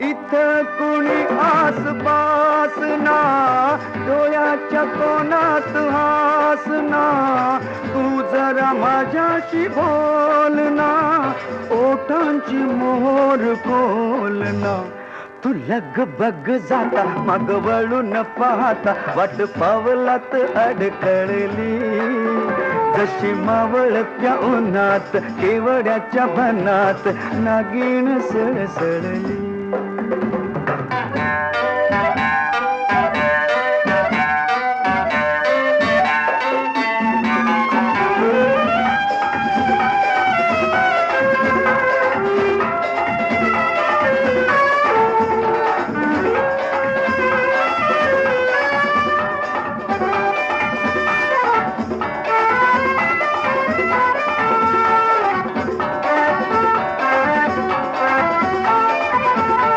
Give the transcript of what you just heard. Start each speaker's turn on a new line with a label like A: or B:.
A: इथं कुणी आसपास ना, डोळ्याच्या कोणात हासना, तू जरा माझ्याशी बोल ना, ओठांची मोहर खोल ना. तू लगबग जाता मग वळून पाहता, वाट पावलात अडकळली, जशी मावळत्या उन्हात केवड्याच्या बनात नागिण सळसळली.